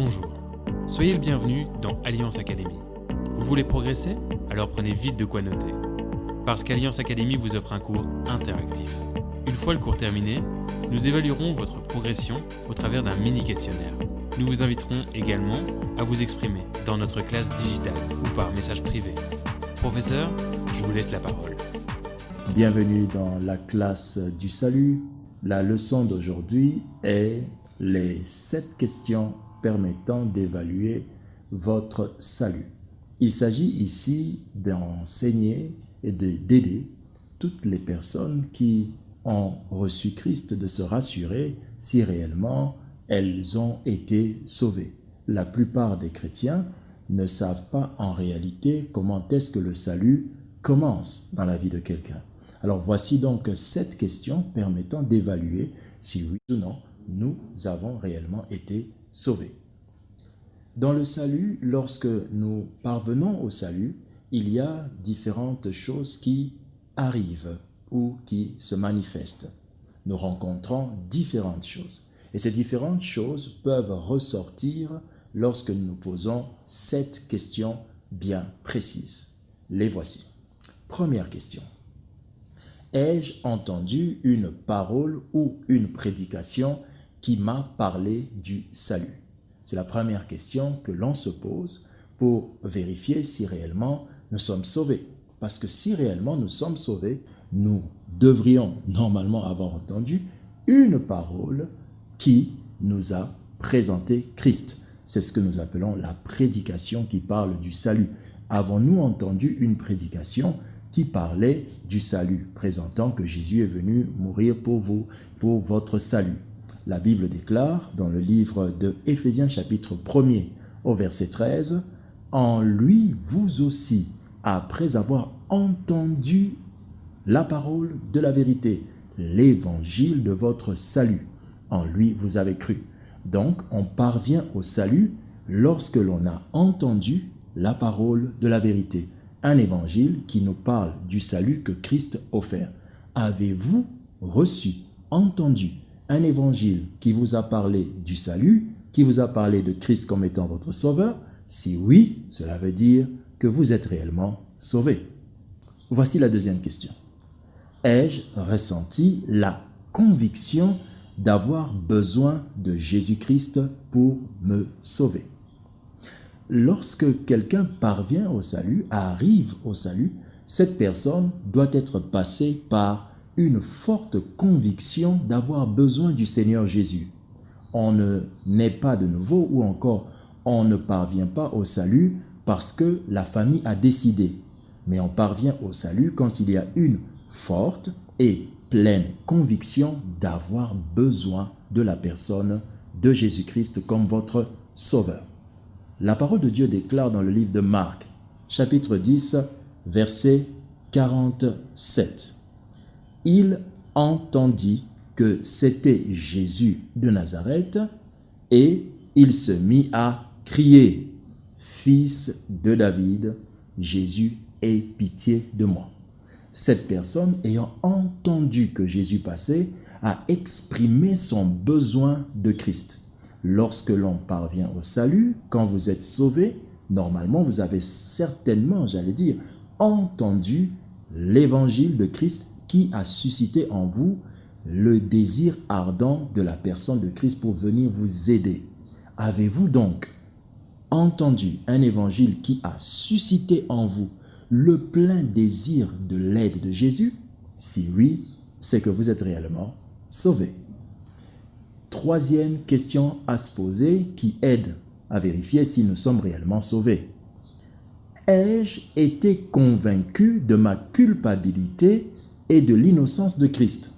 Bonjour, soyez le bienvenu dans Alliance Academy. Vous voulez progresser? Alors prenez vite de quoi noter. Parce qu'Alliance Academy vous offre un cours interactif. Une fois le cours terminé, nous évaluerons votre progression au travers d'un mini-questionnaire. Nous vous inviterons également à vous exprimer dans notre classe digitale ou par message privé. Professeur, je vous laisse la parole. Bienvenue dans la classe du salut. La leçon d'aujourd'hui est les 7 questions permettant d'évaluer votre salut. Il s'agit ici d'enseigner et d'aider toutes les personnes qui ont reçu Christ de se rassurer si réellement elles ont été sauvées. La plupart des chrétiens ne savent pas en réalité comment est-ce que le salut commence dans la vie de quelqu'un. Alors voici donc 7 questions permettant d'évaluer si oui ou non nous avons réellement été sauvés. Dans le salut, lorsque nous parvenons au salut, il y a différentes choses qui arrivent ou qui se manifestent. Nous rencontrons différentes choses. Et ces différentes choses peuvent ressortir lorsque nous nous posons 7 questions bien précises. Les voici. Première question. Ai-je entendu une parole ou une prédication qui m'a parlé du salut? C'est la première question que l'on se pose pour vérifier si réellement nous sommes sauvés. Parce que si réellement nous sommes sauvés, nous devrions normalement avoir entendu une parole qui nous a présenté Christ. C'est ce que nous appelons la prédication qui parle du salut. Avons-nous entendu une prédication qui parlait du salut, présentant que Jésus est venu mourir pour vous, pour votre salut? La Bible déclare dans le livre de Éphésiens chapitre 1er au verset 13, « En lui, vous aussi, après avoir entendu la parole de la vérité, l'évangile de votre salut, en lui vous avez cru. » Donc, on parvient au salut lorsque l'on a entendu la parole de la vérité, un évangile qui nous parle du salut que Christ offert. Avez-vous reçu, entendu un évangile qui vous a parlé du salut, qui vous a parlé de Christ comme étant votre sauveur? Si oui, cela veut dire que vous êtes réellement sauvé. Voici la deuxième question. Ai-je ressenti la conviction d'avoir besoin de Jésus-Christ pour me sauver? Lorsque quelqu'un parvient au salut, arrive au salut, cette personne doit être passée par une forte conviction d'avoir besoin du Seigneur Jésus. On ne naît pas de nouveau ou encore on ne parvient pas au salut parce que la famille a décidé. Mais on parvient au salut quand il y a une forte et pleine conviction d'avoir besoin de la personne de Jésus-Christ comme votre sauveur. La parole de Dieu déclare dans le livre de Marc, chapitre 10, verset 47. Il entendit que c'était Jésus de Nazareth et il se mit à crier, « Fils de David, Jésus, aie pitié de moi. » Cette personne, ayant entendu que Jésus passait, a exprimé son besoin de Christ. Lorsque l'on parvient au salut, quand vous êtes sauvé, normalement vous avez certainement, entendu l'évangile de Christ qui a suscité en vous le désir ardent de la personne de Christ pour venir vous aider. Avez-vous donc entendu un évangile qui a suscité en vous le plein désir de l'aide de Jésus? Si oui, c'est que vous êtes réellement sauvé. Troisième question à se poser qui aide à vérifier si nous sommes réellement sauvés. Ai-je été convaincu de ma culpabilité et de l'innocence de Christ?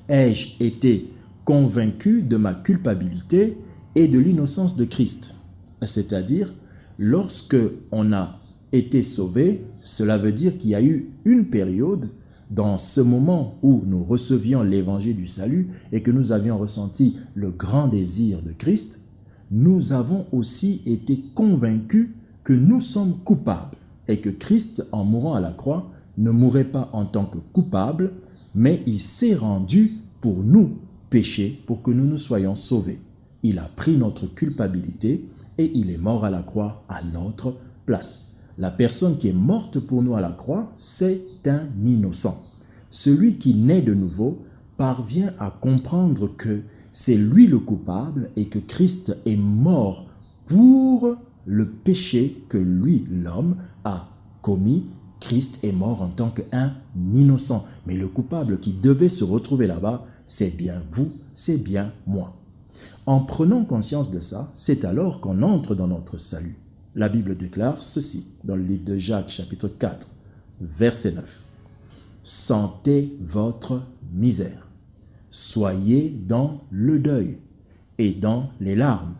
Ai-je été convaincu de ma culpabilité et de l'innocence de Christ? C'est-à-dire, lorsque on a été sauvé, cela veut dire qu'il y a eu une période dans ce moment où nous recevions l'évangile du salut et que nous avions ressenti le grand désir de Christ, nous avons aussi été convaincus que nous sommes coupables et que Christ, en mourant à la croix, ne mourait pas en tant que coupable, mais il s'est rendu pour nous pécher, pour que nous nous soyons sauvés. Il a pris notre culpabilité et il est mort à la croix à notre place. La personne qui est morte pour nous à la croix, c'est un innocent. Celui qui naît de nouveau parvient à comprendre que c'est lui le coupable et que Christ est mort pour le péché que lui, l'homme, a commis. Christ est mort en tant qu'un innocent. Mais le coupable qui devait se retrouver là-bas, c'est bien vous, c'est bien moi. En prenant conscience de ça, c'est alors qu'on entre dans notre salut. La Bible déclare ceci dans le livre de Jacques, chapitre 4, verset 9. « Sentez votre misère, soyez dans le deuil et dans les larmes,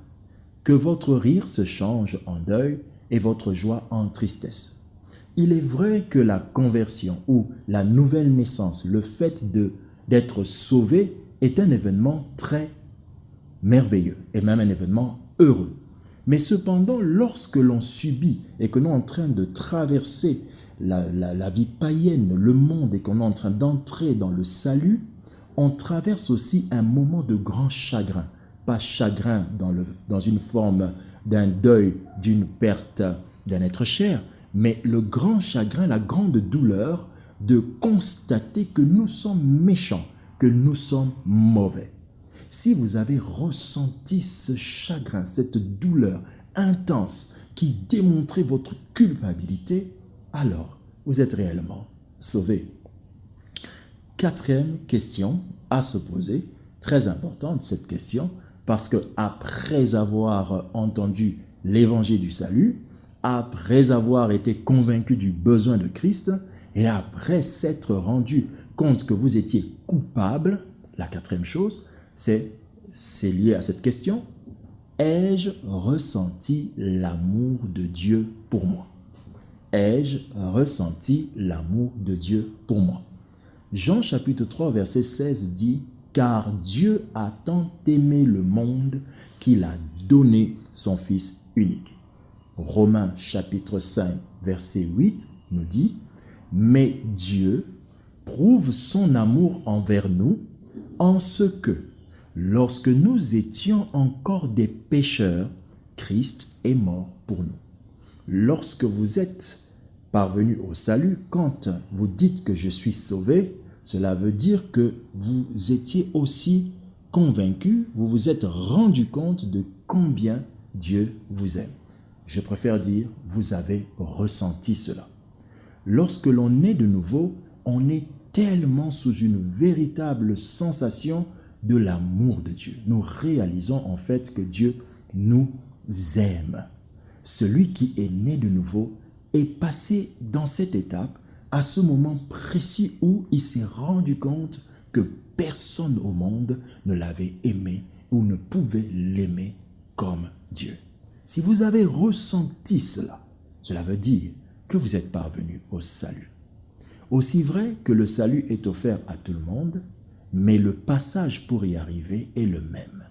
que votre rire se change en deuil et votre joie en tristesse. » Il est vrai que la conversion ou la nouvelle naissance, le fait d'être sauvé est un événement très merveilleux et même un événement heureux. Mais cependant, lorsque l'on subit et que l'on est en train de traverser la vie païenne, le monde, et qu'on est en train d'entrer dans le salut, on traverse aussi un moment de grand chagrin. Pas chagrin dans une forme d'un deuil, d'une perte d'un être cher, mais le grand chagrin, la grande douleur de constater que nous sommes méchants, que nous sommes mauvais. Si vous avez ressenti ce chagrin, cette douleur intense qui démontrait votre culpabilité, alors vous êtes réellement sauvé. Quatrième question à se poser, très importante cette question, parce que après avoir entendu l'évangile du salut, après avoir été convaincu du besoin de Christ et après s'être rendu compte que vous étiez coupable, la quatrième chose, c'est lié à cette question. Ai-je ressenti l'amour de Dieu pour moi? Ai-je ressenti l'amour de Dieu pour moi? Jean chapitre 3 verset 16 dit « Car Dieu a tant aimé le monde qu'il a donné son Fils unique. » Romains chapitre 5 verset 8 nous dit « Mais Dieu prouve son amour envers nous en ce que, lorsque nous étions encore des pécheurs, Christ est mort pour nous. » Lorsque vous êtes parvenu au salut, quand vous dites que je suis sauvé, cela veut dire que vous étiez aussi convaincu, vous vous êtes rendu compte de combien Dieu vous aime. Je préfère dire, vous avez ressenti cela. Lorsque l'on est de nouveau, on est tellement sous une véritable sensation de l'amour de Dieu. Nous réalisons en fait que Dieu nous aime. Celui qui est né de nouveau est passé dans cette étape à ce moment précis où il s'est rendu compte que personne au monde ne l'avait aimé ou ne pouvait l'aimer comme Dieu. Si vous avez ressenti cela, cela veut dire que vous êtes parvenu au salut. Aussi vrai que le salut est offert à tout le monde, mais le passage pour y arriver est le même.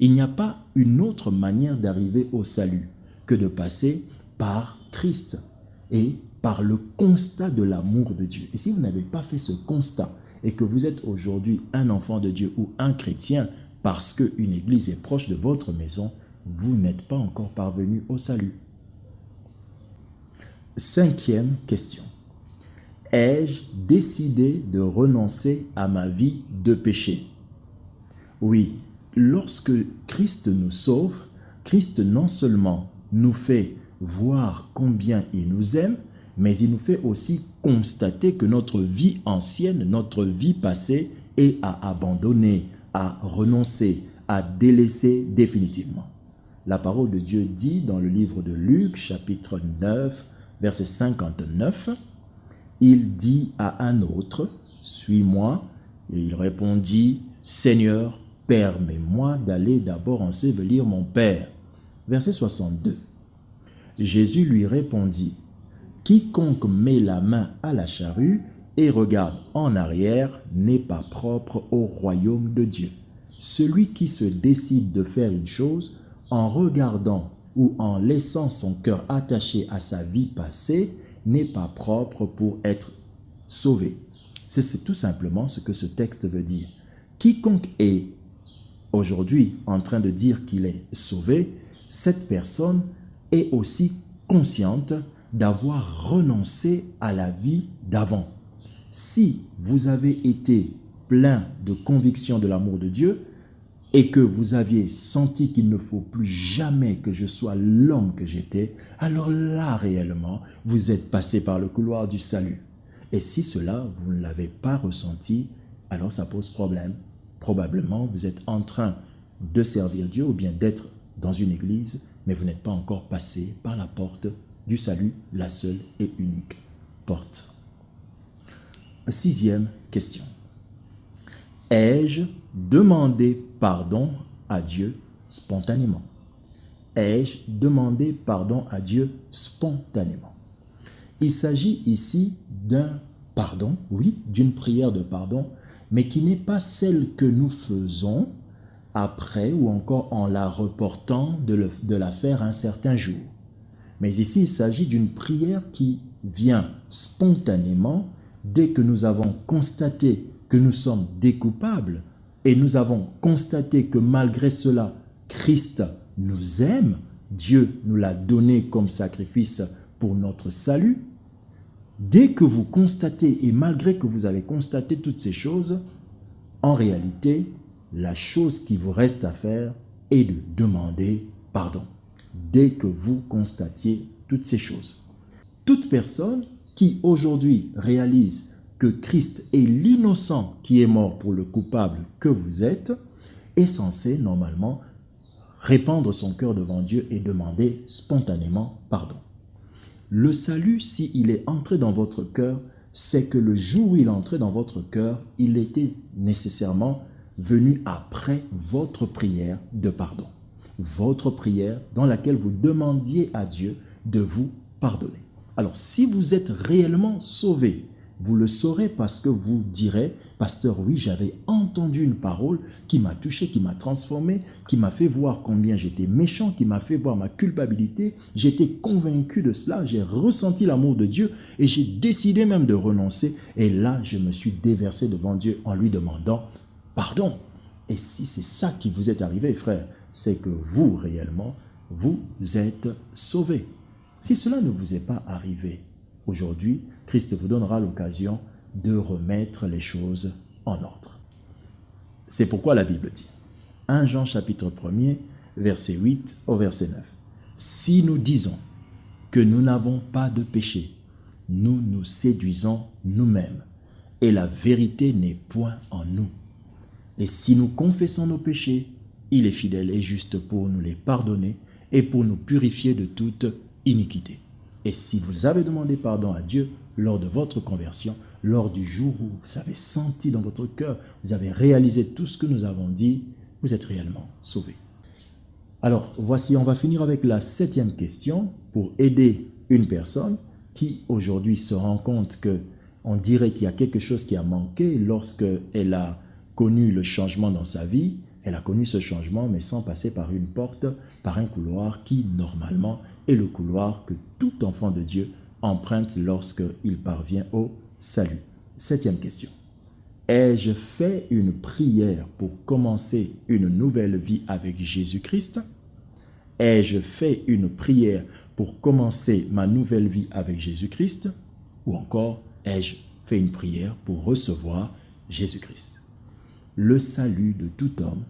Il n'y a pas une autre manière d'arriver au salut que de passer par Christ et par le constat de l'amour de Dieu. Et si vous n'avez pas fait ce constat et que vous êtes aujourd'hui un enfant de Dieu ou un chrétien parce qu'une église est proche de votre maison, vous n'êtes pas encore parvenu au salut. Cinquième question. Ai-je décidé de renoncer à ma vie de péché? Oui, lorsque Christ nous sauve, Christ non seulement nous fait voir combien il nous aime, mais il nous fait aussi constater que notre vie ancienne, notre vie passée est à abandonner, à renoncer, à délaisser définitivement. La parole de Dieu dit dans le livre de Luc, chapitre 9, verset 59, il dit à un autre, « Suis-moi » et il répondit, « Seigneur, permets-moi d'aller d'abord ensevelir mon Père. » Verset 62. Jésus lui répondit, « Quiconque met la main à la charrue et regarde en arrière n'est pas propre au royaume de Dieu. Celui qui se décide de faire une chose en regardant ou en laissant son cœur attaché à sa vie passée n'est pas propre pour être sauvé. » C'est tout simplement ce que ce texte veut dire. Quiconque est aujourd'hui en train de dire qu'il est sauvé, cette personne est aussi consciente d'avoir renoncé à la vie d'avant. Si vous avez été plein de conviction de l'amour de Dieu et que vous aviez senti qu'il ne faut plus jamais que je sois l'homme que j'étais, alors là réellement, vous êtes passé par le couloir du salut. Et si cela, vous ne l'avez pas ressenti, alors ça pose problème. Probablement, vous êtes en train de servir Dieu ou bien d'être dans une église, mais vous n'êtes pas encore passé par la porte du salut, la seule et unique porte. 6e question. Ai-je demandé pardon à Dieu spontanément? Ai-je demandé pardon à Dieu spontanément? Il s'agit ici d'un pardon, oui, d'une prière de pardon, mais qui n'est pas celle que nous faisons après ou encore en la reportant de la faire un certain jour. Mais ici, il s'agit d'une prière qui vient spontanément dès que nous avons constaté que nous sommes des coupables et nous avons constaté que malgré cela, Christ nous aime, Dieu nous l'a donné comme sacrifice pour notre salut. Dès que vous constatez et malgré que vous avez constaté toutes ces choses, en réalité, la chose qui vous reste à faire est de demander pardon. Dès que vous constatiez toutes ces choses. Toute personne qui aujourd'hui réalise que Christ est l'innocent qui est mort pour le coupable que vous êtes, est censée normalement répandre son cœur devant Dieu et demander spontanément pardon. Le salut, s'il est entré dans votre cœur, c'est que le jour où il est entré dans votre cœur, il était nécessairement venu après votre prière de pardon. Votre prière dans laquelle vous demandiez à Dieu de vous pardonner. Alors, si vous êtes réellement sauvé, vous le saurez parce que vous direz, pasteur, oui, j'avais entendu une parole qui m'a touché, qui m'a transformé, qui m'a fait voir combien j'étais méchant, qui m'a fait voir ma culpabilité. J'étais convaincu de cela, j'ai ressenti l'amour de Dieu et j'ai décidé même de renoncer. Et là, je me suis déversé devant Dieu en lui demandant pardon. Et si c'est ça qui vous est arrivé, frère, c'est que vous, réellement, vous êtes sauvés. Si cela ne vous est pas arrivé aujourd'hui, Christ vous donnera l'occasion de remettre les choses en ordre. C'est pourquoi la Bible dit, 1 Jean chapitre 1er, verset 8 au verset 9. Si nous disons que nous n'avons pas de péché, nous nous séduisons nous-mêmes et la vérité n'est point en nous. Et si nous confessons nos péchés, il est fidèle et juste pour nous les pardonner et pour nous purifier de toute iniquité. Et si vous avez demandé pardon à Dieu lors de votre conversion, lors du jour où vous avez senti dans votre cœur, vous avez réalisé tout ce que nous avons dit, vous êtes réellement sauvés. Alors, voici, on va finir avec la 7e question pour aider une personne qui aujourd'hui se rend compte qu'on dirait qu'il y a quelque chose qui a manqué lorsqu'elle a connu le changement dans sa vie. Elle a connu ce changement, mais sans passer par une porte, par un couloir qui, normalement, est le couloir que tout enfant de Dieu emprunte lorsqu'il parvient au salut. 7e question. Ai-je fait une prière pour commencer une nouvelle vie avec Jésus-Christ? Ai-je fait une prière pour commencer ma nouvelle vie avec Jésus-Christ? Ou encore, ai-je fait une prière pour recevoir Jésus-Christ? Le salut de tout homme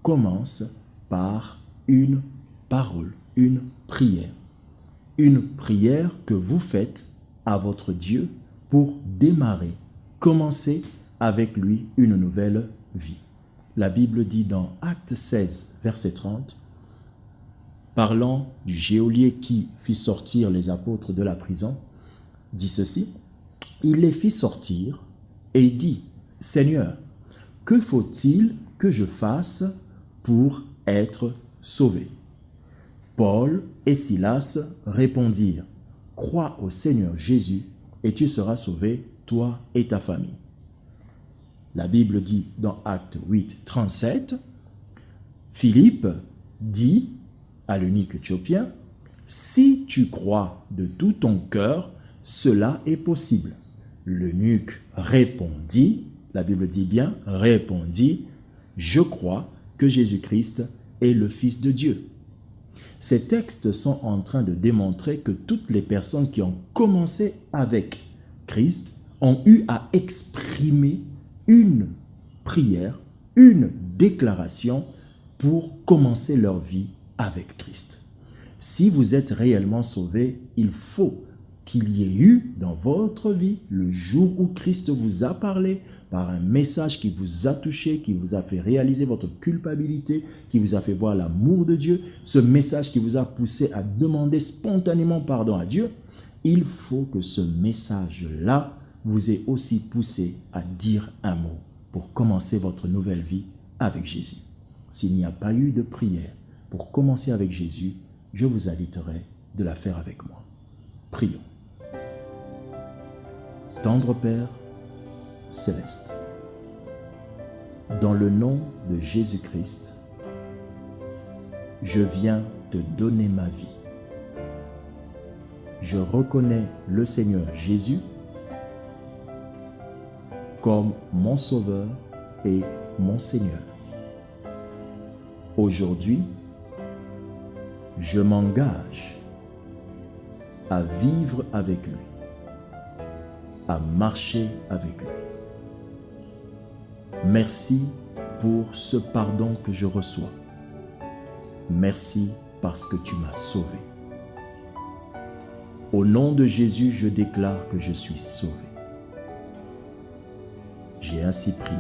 commence par une parole, une prière. Une prière que vous faites à votre Dieu pour démarrer, commencer avec lui une nouvelle vie. La Bible dit dans Actes 16, verset 30, parlant du geôlier qui fit sortir les apôtres de la prison, dit ceci, il les fit sortir et dit, Seigneur, que faut-il que je fasse pour être sauvé? Paul et Silas répondirent, crois au Seigneur Jésus et tu seras sauvé, toi et ta famille. La Bible dit dans Actes 8, 37, Philippe dit à l'eunuque éthiopien, si tu crois de tout ton cœur, cela est possible. L'eunuque répondit, la Bible dit bien, répondit, je crois que Jésus-Christ est le Fils de Dieu. Ces textes sont en train de démontrer que toutes les personnes qui ont commencé avec Christ ont eu à exprimer une prière, une déclaration pour commencer leur vie avec Christ. Si vous êtes réellement sauvé, il faut qu'il y ait eu dans votre vie le jour où Christ vous a parlé par un message qui vous a touché, qui vous a fait réaliser votre culpabilité, qui vous a fait voir l'amour de Dieu, ce message qui vous a poussé à demander spontanément pardon à Dieu. Il faut que ce message-là vous ait aussi poussé à dire un mot pour commencer votre nouvelle vie avec Jésus. S'il n'y a pas eu de prière pour commencer avec Jésus, je vous inviterai de la faire avec moi. Prions. Tendre Père céleste, dans le nom de Jésus-Christ, je viens te donner ma vie. Je reconnais le Seigneur Jésus comme mon Sauveur et mon Seigneur. Aujourd'hui, je m'engage à vivre avec lui, à marcher avec lui. Merci pour ce pardon que je reçois. Merci parce que tu m'as sauvé. Au nom de Jésus, je déclare que je suis sauvé. J'ai ainsi prié.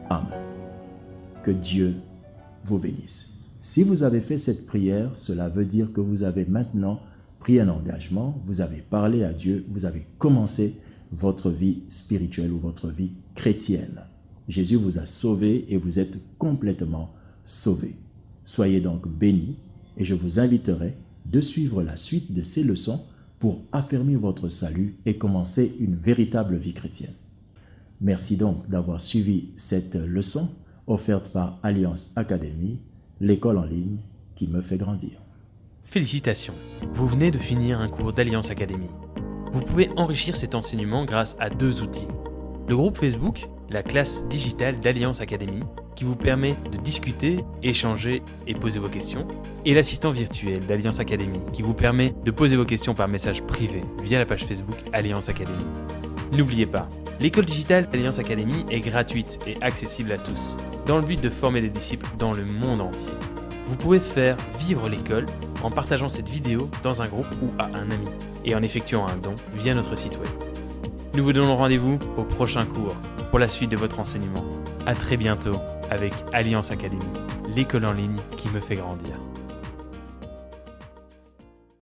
Amen. Que Dieu vous bénisse. Si vous avez fait cette prière, cela veut dire que vous avez maintenant pris un engagement, vous avez parlé à Dieu, vous avez commencé votre vie spirituelle ou votre vie chrétienne. Jésus vous a sauvé et vous êtes complètement sauvé. Soyez donc bénis et je vous inviterai de suivre la suite de ces leçons pour affermir votre salut et commencer une véritable vie chrétienne. Merci donc d'avoir suivi cette leçon offerte par Alliance Academy, l'école en ligne qui me fait grandir. Félicitations, vous venez de finir un cours d'Alliance Academy. Vous pouvez enrichir cet enseignement grâce à 2 outils. Le groupe Facebook, la classe digitale d'Alliance Academy, qui vous permet de discuter, échanger et poser vos questions, et l'assistant virtuel d'Alliance Academy, qui vous permet de poser vos questions par message privé via la page Facebook Alliance Academy. N'oubliez pas, l'école digitale d'Alliance Academy est gratuite et accessible à tous, dans le but de former des disciples dans le monde entier. Vous pouvez faire vivre l'école en partageant cette vidéo dans un groupe ou à un ami et en effectuant un don via notre site web. Nous vous donnons rendez-vous au prochain cours pour la suite de votre enseignement. À très bientôt avec Alliance Academy, l'école en ligne qui me fait grandir.